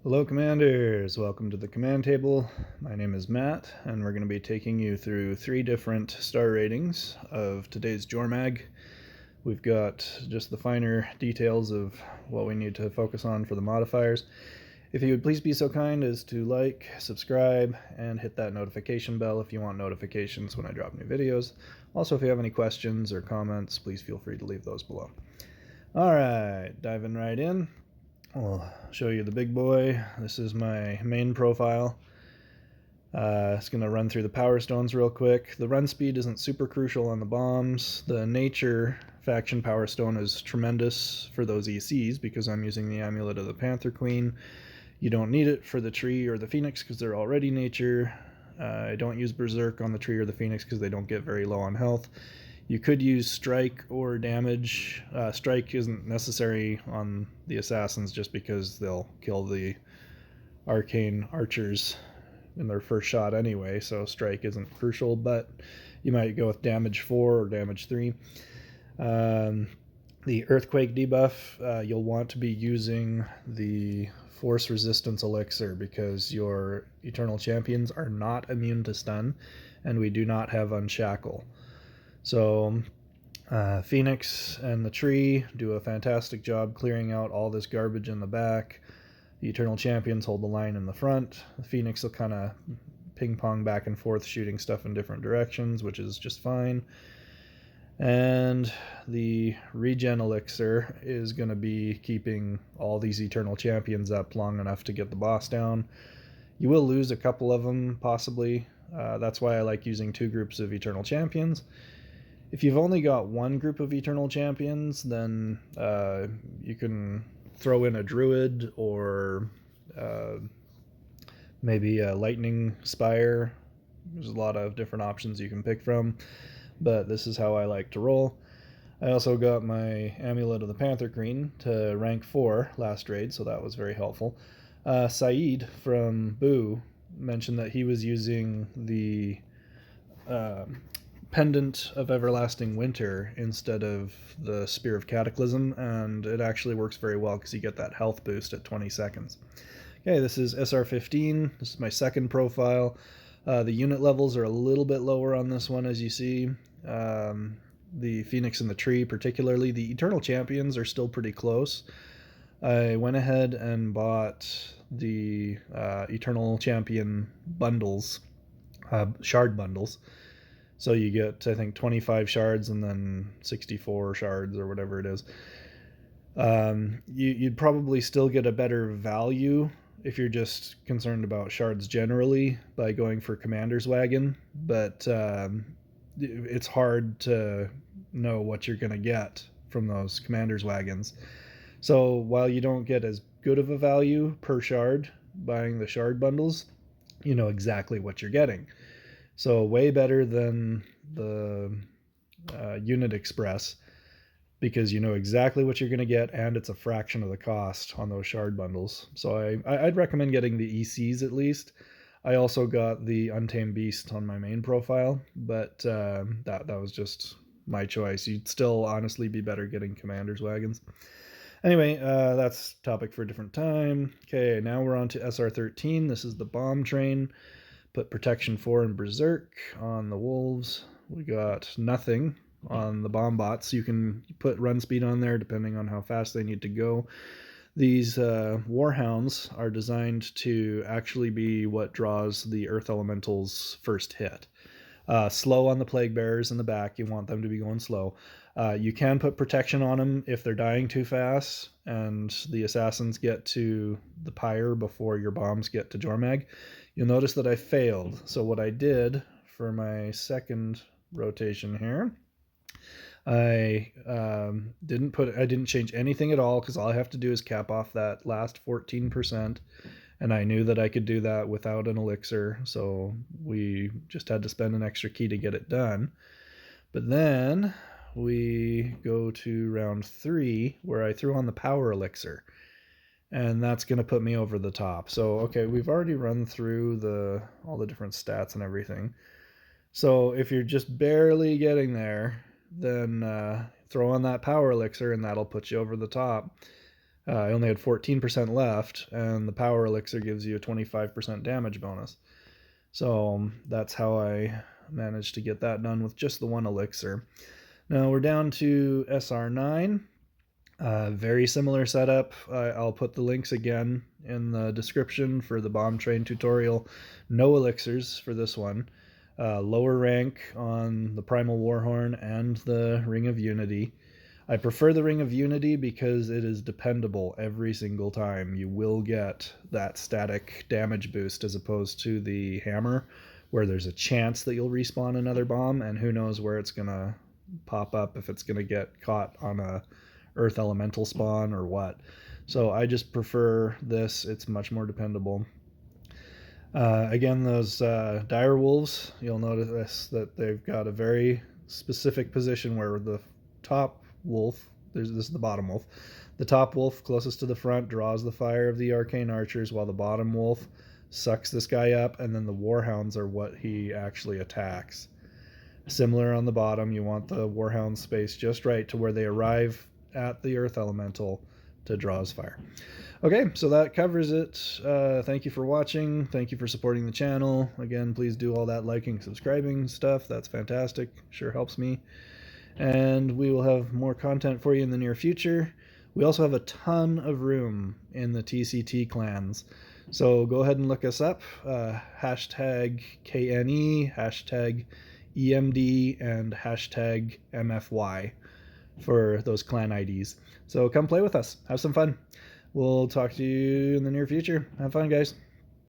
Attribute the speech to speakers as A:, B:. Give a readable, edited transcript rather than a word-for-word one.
A: Hello Commanders, welcome to the command table. My name is Matt and we're going to be taking you through 3 different star ratings of today's Jormag. We've got just the finer details of what we need to focus on for the modifiers. If you would please be so kind as to like, subscribe, and hit that notification bell if you want notifications when I drop new videos. Also, if you have any questions or comments, please feel free to leave those below. Alright, diving right in. I'll show you the big boy. This is my main profile. It's going to run through the power stones real quick. The run speed isn't super crucial on the bombs. The nature faction power stone is tremendous for those ECs because I'm using the Amulet of the Panther Queen. You don't need it for the tree or the phoenix because they're already nature. I don't use berserk on the tree or the phoenix because they don't get very low on health. You could use strike or damage. Strike isn't necessary on the assassins just because they'll kill the arcane archers in their first shot anyway, so strike isn't crucial, but you might go with damage 4 or damage 3. The earthquake debuff, you'll want to be using the force resistance elixir because your eternal champions are not immune to stun and we do not have unshackle. So Phoenix and the tree do a fantastic job clearing out all this garbage in the back. The Eternal Champions hold the line in the front. The Phoenix will kind of ping pong back and forth, shooting stuff in different directions, which is just fine. And the regen elixir is going to be keeping all these Eternal Champions up long enough to get the boss down. You will lose a couple of them, possibly. That's why I like using 2 groups of Eternal Champions. If you've only got 1 group of Eternal Champions, then you can throw in a Druid or maybe a Lightning Spire. There's a lot of different options you can pick from, but this is how I like to roll. I also got my Amulet of the Panther Queen to rank 4 last raid, so that was very helpful. Saeed from Boo mentioned that he was using the Pendant of Everlasting Winter instead of the Spear of Cataclysm, and it actually works very well because you get that health boost at 20 seconds. Okay, this is SR15. This is my second profile. The unit levels are a little bit lower on this one, as you see. The Phoenix and the Tree particularly. The Eternal Champions are still pretty close. I went ahead and bought the Eternal Champion bundles, shard bundles. So you get, I think, 25 shards and then 64 shards or whatever it is. You'd probably still get a better value if you're just concerned about shards generally by going for Commander's Wagon, but it's hard to know what you're going to get from those Commander's Wagons. So while you don't get as good of a value per shard buying the shard bundles, you know exactly what you're getting. So way better than the Unit Express because you know exactly what you're going to get and it's a fraction of the cost on those shard bundles. So I'd recommend getting the ECs at least. I also got the Untamed Beast on my main profile, but that was just my choice. You'd still honestly be better getting Commander's Wagons. Anyway, that's topic for a different time. Okay, now we're on to SR13. This is the bomb train. Put protection 4 in Berserk on the wolves. We got nothing on the bomb bots. You can put run speed on there depending on how fast they need to go. These warhounds are designed to actually be what draws the earth elementals first hit. Slow on the plague bearers in the back. You want them to be going slow. You can put protection on them if they're dying too fast and the assassins get to the pyre before your bombs get to Jormag. You'll notice that I failed. So what I did for my second rotation here, I didn't change anything at all because all I have to do is cap off that last 14%. And I knew that I could do that without an elixir, so we just had to spend an extra key to get it done. But then we go to round 3 where I threw on the power elixir. And that's going to put me over the top. So, okay, we've already run through all the different stats and everything. So if you're just barely getting there, then throw on that power elixir and that'll put you over the top. I only had 14% left, and the power elixir gives you a 25% damage bonus. So that's how I managed to get that done with just the one elixir. Now we're down to SR9. Very similar setup. I'll put the links again in the description for the bomb train tutorial. No elixirs for this one. Lower rank on the Primal Warhorn and the Ring of Unity. I prefer the Ring of Unity because it is dependable every single time. You will get that static damage boost as opposed to the hammer, where there's a chance that you'll respawn another bomb, and who knows where it's going to pop up, if it's going to get caught on a earth elemental spawn or what. So I just prefer this. It's much more dependable. Again, those dire wolves, you'll notice that they've got a very specific position where the top wolf, this is the bottom wolf, the top wolf closest to the front draws the fire of the arcane archers, while the bottom wolf sucks this guy up, and then the warhounds are what he actually attacks. Similar on the bottom, you want the warhound space just right to where they arrive at the earth elemental to draw his fire. Okay, so that covers it. Thank you for watching. Thank you for supporting the channel. Again, please do all that liking, subscribing stuff. That's fantastic. Sure helps me. And we will have more content for you in the near future. We also have a ton of room in the TCT clans. So go ahead and look us up. Hashtag KNE, hashtag EMD, and hashtag MFY for those clan IDs. So come play with us. Have some fun. We'll talk to you in the near future. Have fun, guys.